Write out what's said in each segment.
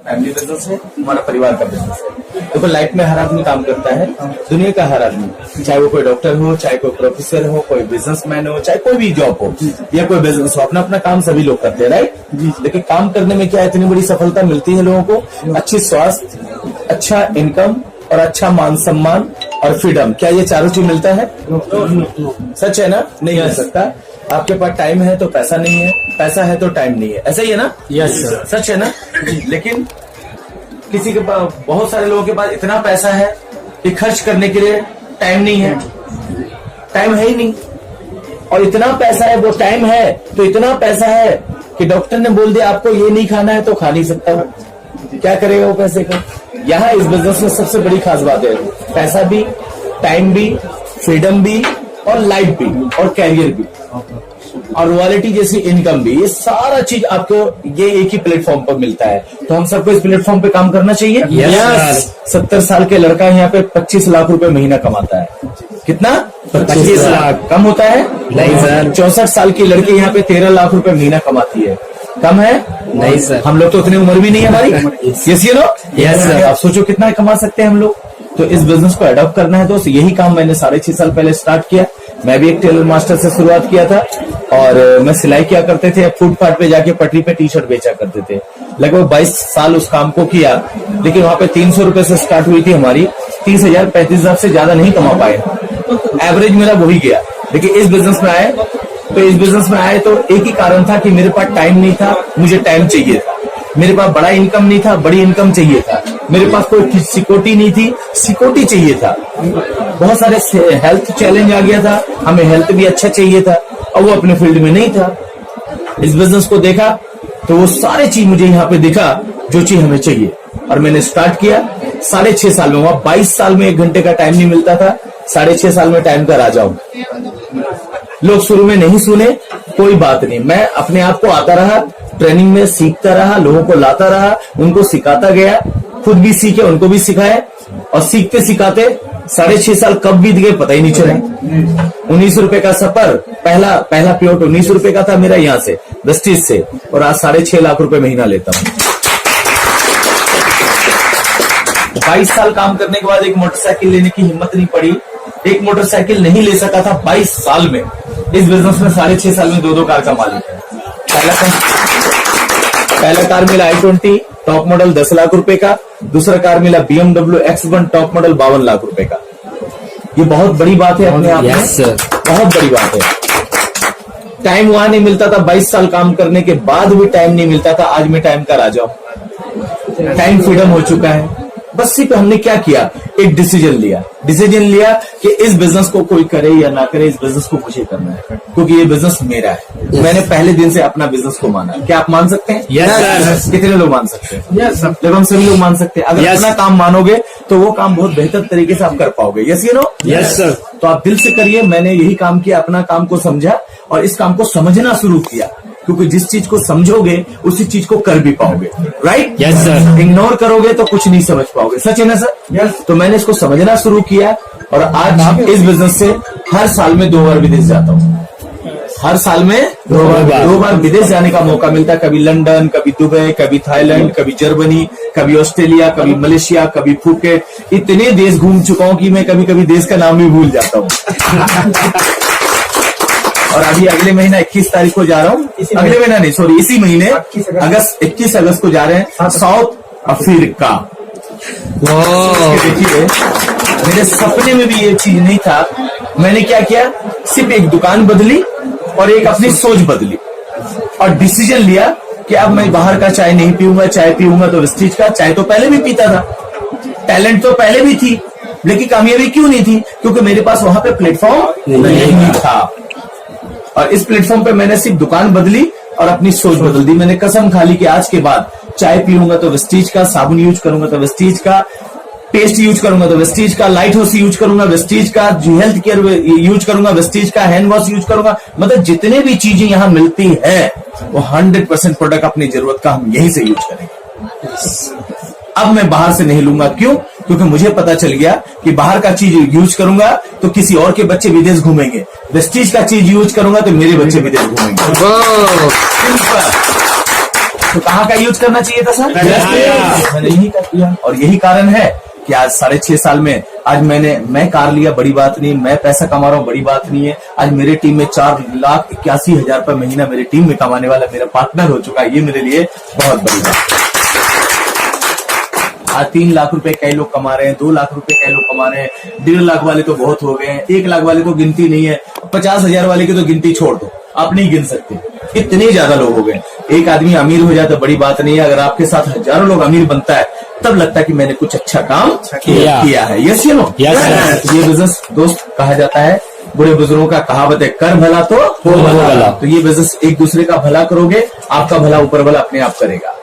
Family business है, हमारा परिवार का बिजनेस है। देखो लाइफ में हर आदमी काम करता है, दुनिया का हर आदमी, चाहे वो कोई डॉक्टर हो, चाहे कोई प्रोफेसर हो, कोई बिजनेसमैन हो, चाहे कोई भी जॉब हो या कोई बिजनेस हो, अपना अपना काम सभी लोग करते हैं, राइट। लेकिन काम करने में क्या इतनी बड़ी सफलता मिलती है लोगों को, अच्छी स्वास्थ्य, अच्छा इनकम और अच्छा मान सम्मान और फ्रीडम। क्या ये चारों चीज मिलता है? सच है ना? नहीं मिल सकता। आपके पास टाइम है तो पैसा नहीं है, पैसा है तो टाइम नहीं है, ऐसा ही है ना? Yes sir. सच है ना? लेकिन किसी के पास, बहुत सारे लोगों के पास इतना पैसा है कि खर्च करने के लिए टाइम नहीं है, टाइम है ही नहीं। और इतना पैसा है, वो टाइम है तो इतना पैसा है कि डॉक्टर ने बोल दिया आपको ये नहीं खाना है तो खा नहीं सकता वो। क्या करेगा वो पैसे का? यहाँ इस बिजनेस में सबसे बड़ी खास बात है, पैसा भी, टाइम भी, फ्रीडम भी और लाइफ भी और कैरियर भी और रॉयल्टी जैसी इनकम भी। ये सारा चीज आपको ये एक ही प्लेटफॉर्म पर मिलता है। तो हम सबको इस प्लेटफॉर्म पे काम करना चाहिए। Yes. 70 साल के लड़का यहाँ पे 25 लाख रुपए महीना कमाता है। कितना? 25 लाख। कम होता है? नहीं सर। 64 साल की लड़की यहाँ पे 13 लाख रुपए महीना कमाती है। कम है? नहीं सर। हम लोग तो उतनी उम्र भी नहीं है हमारी। Yes you know? Yes sir. आप सोचो कितना कमा सकते हैं हम लोग। तो इस बिजनेस को अडॉप्ट करना है दोस्त। यही काम मैंने 6.5 साल पहले स्टार्ट किया। मैं भी एक टेलर मास्टर से शुरुआत किया था और मैं सिलाई किया करते थे, फुटपाथ पे जाके पटरी पे टी शर्ट बेचा करते थे। लगभग 22 साल उस काम को किया, लेकिन वहां पे 300 रुपए से स्टार्ट हुई थी हमारी। 30,000 35,000 से ज्यादा नहीं कमा पाए, एवरेज मेरा वही गया। लेकिन इस बिजनेस में आए तो एक ही कारण था कि मेरे पास टाइम नहीं था, मुझे टाइम चाहिए था। मेरे पास बड़ा इनकम नहीं था, बड़ी इनकम चाहिए था। मेरे पास कोई सिक्योरिटी नहीं थी, सिक्योरिटी चाहिए था। बहुत सारे हेल्थ चैलेंज आ गया था, हमें हेल्थ भी अच्छा चाहिए था और वो अपने फील्ड में नहीं था। इस बिजनेस को देखा तो वो सारे चीज मुझे यहाँ पे दिखा जो चीज हमें चाहिए और मैंने स्टार्ट किया। 6.5 साल में हुआ। 22 साल में 1 घंटे का टाइम नहीं मिलता था, 6.5 साल में टाइम का राजा हूं। लोग शुरू में नहीं सुने, कोई बात नहीं, मैं अपने आप को आता रहा, ट्रेनिंग में सीखता रहा, लोगों को लाता रहा, उनको सिखाता गया, खुद भी सीखे, उनको भी सिखाया और सीखते सिखाते 6.5 साल कब बीत गए पता ही नहीं चला। 19 रुपए का सफर, पहला प्लॉट 19 रुपए का था मेरा यहाँ से वेस्टिज से, और आज 6.5 लाख रुपए महीना लेता हूँ। 22 साल काम करने के बाद एक मोटरसाइकिल लेने की हिम्मत नहीं पड़ी। एक मोटरसाइकिल नहीं ले सका था 22 साल में। इस बिजनेस में 6.5 साल में 2 कार का मालिक है। पहला कार मिला i20 टॉप मॉडल 10 लाख रुपए का, दूसरा कार मिला BMW X1 top model 52 lakh रुपए का। ये बहुत बड़ी बात है अपने आप में। बहुत बड़ी बात है। टाइम वहां नहीं मिलता था, 22 साल काम करने के बाद भी टाइम नहीं मिलता था। आज मैं टाइम का राजा हूं, टाइम फ्रीडम हो चुका है। बस सिर्फ हमने क्या किया, एक डिसीजन लिया कि इस बिजनेस को कोई करे या ना करे, इस बिजनेस को मुझे करना है, क्योंकि ये बिजनेस मेरा है। मैंने पहले दिन से अपना बिजनेस को माना। क्या आप मान सकते हैं? यस। कितने लोग मान सकते हैं? यस। जब हम सभी लोग मान सकते हैं, अगर अपना काम मानोगे तो वो काम बहुत बेहतर तरीके से आप कर पाओगे। Yes you know? Yes sir. तो आप दिल से करिए। मैंने यही काम किया, अपना काम को समझा और इस काम को समझना शुरू किया, क्योंकि जिस चीज को समझोगे उसी चीज को कर भी पाओगे। राइट? Yes sir. इग्नोर करोगे तो कुछ नहीं समझ पाओगे। सच है ना सर? यस। तो मैंने इसको समझना शुरू किया और आज इस बिजनेस से हर साल में 2 बार विदेश जाता हूँ। हर साल में 2 बार विदेश जाने का मौका मिलता है। कभी लंदन, कभी दुबई, कभी थाईलैंड, कभी जर्मनी, कभी ऑस्ट्रेलिया, कभी मलेशिया, कभी फुकेट। इतने देश घूम चुका हूँ कि मैं कभी कभी देश का नाम भी भूल जाता हूँ। और अभी अगले महीना 21 तारीख को जा रहा हूँ। अगले महीना नहीं, सॉरी, इसी महीने 21 अगस्त को जा रहे हैं साउथ अफ्रीका। देखिए, मेरे सपने में भी ये चीज नहीं था। मैंने क्या किया, सिर्फ एक दुकान बदली और एक अपनी सोच बदली और डिसीजन लिया कि अब मैं बाहर का चाय नहीं पीऊंगा। चाय पीऊंगा तो वेस्टीज का। चाय तो पहले भी पीता था, टैलेंट तो पहले भी थी, लेकिन कामयाबी क्यों नहीं थी? क्योंकि मेरे पास वहां पे प्लेटफॉर्म नहीं था। और इस प्लेटफॉर्म पे मैंने सिर्फ दुकान बदली और अपनी सोच बदल दी। मैंने कसम खा ली कि आज के बाद चाय पीऊंगा तो वेस्टीज का, साबुन यूज करूंगा तो वेस्टीज का, पेस्ट यूज करूंगा तो वेस्टीज का, लाइट हाउस यूज करूंगा वेस्टीज का, हेल्थ केयर यूज करूंगा वेस्टीज का, हैंड वॉश यूज करूंगा। मतलब जितने भी चीजें यहाँ मिलती है वो 100% प्रोडक्ट अपनी जरूरत का हम यहीं से यूज करेंगे। अब मैं बाहर से नहीं लूंगा। क्यों? क्योंकि मुझे पता चल गया कि बाहर का चीज यूज करूंगा तो किसी और के बच्चे विदेश घूमेंगे, वेस्टीज का चीज यूज करूंगा तो मेरे बच्चे विदेश घूमेंगे। तो कहाँ का यूज करना चाहिए था सर? मैंने यही कर दिया, और यही कारण है कि आज 6.5 साल में आज मैं कार लिया बड़ी बात नहीं, मैं पैसा कमा रहा हूँ बड़ी बात नहीं है। आज मेरे टीम में 4,81,000 रुपए महीना मेरे टीम में कमाने वाला मेरा पार्टनर हो चुका है, ये मेरे लिए बहुत बड़ी बात है। आज 3 लाख रुपए कई लोग कमा रहे हैं, 2 लाख रुपए कई लोग कमा रहे हैं, 1.5 लाख वाले तो बहुत हो गए हैं, 1 लाख वाले तो गिनती नहीं है, 50,000 वाले की तो गिनती छोड़ दो, आप नहीं गिन सकते, इतने ज्यादा लोग हो गए। एक आदमी अमीर हो जाए तो बड़ी बात नहीं है, अगर आपके साथ हजारों लोग अमीर बनता है तब लगता है कि मैंने कुछ अच्छा काम किया है। यस या नो? ये बिजनेस दोस्त कहा जाता है, बड़े बुजुर्गों का कहावत है, कर भला तो हो भला। तो ये बिजनेस एक दूसरे का भला करोगे, आपका भला ऊपर वाला अपने आप करेगा।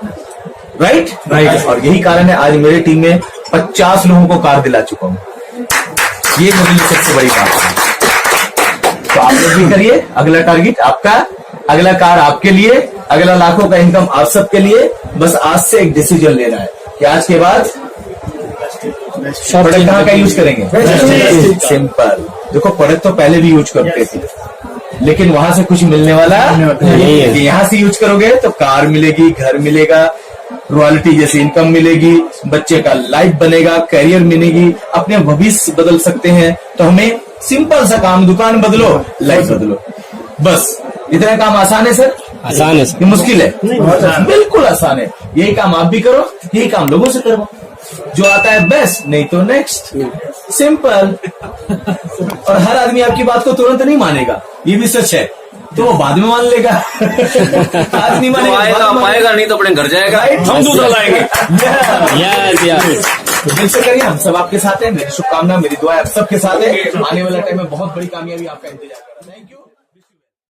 राइट। और यही कारण है आज मेरी टीम में 50 लोगों को कार दिला चुका हूं, ये मेरे लिए सबसे बड़ी बात है। तो आप लोग भी करिए, अगला टारगेट आपका, अगला कार आपके लिए, अगला लाखों का इनकम आप सबके लिए। बस आज से एक डिसीजन लेना है कि आज के बाद प्रोडक्ट कहाँ का यूज करेंगे? सिंपल। देखो प्रोडक्ट तो पहले भी यूज करते थे, लेकिन वहां से कुछ मिलने वाला नहीं है। यहाँ से यूज करोगे तो कार मिलेगी, घर मिलेगा, रॉयल्टी जैसी इनकम मिलेगी, बच्चे का लाइफ बनेगा, करियर मिलेगी, अपने भविष्य बदल सकते हैं। तो हमें सिंपल सा काम, दुकान बदलो, लाइफ बदलो, बस इतना काम आसान है सर? आसान है सर। ये मुश्किल है? बिल्कुल आसान है। यही काम आप भी करो, यही काम लोगों से करो, जो आता है बेस्ट, नहीं तो नेक्स्ट, सिंपल। और हर आदमी आपकी बात को तुरंत नहीं मानेगा, ये भी सच है, तो वो बाद में मान लेगा। आज नहीं मानेगा, पाएगा नहीं तो अपने घर जाएगा, हम दूसरा लाएंगे। तो दिल से करिए, हम सब आपके साथ हैं। मेरी शुभकामना, मेरी दुआ आप सबके साथ है। आने वाला टाइम में बहुत बड़ी कामयाबी आपका इंतजार है।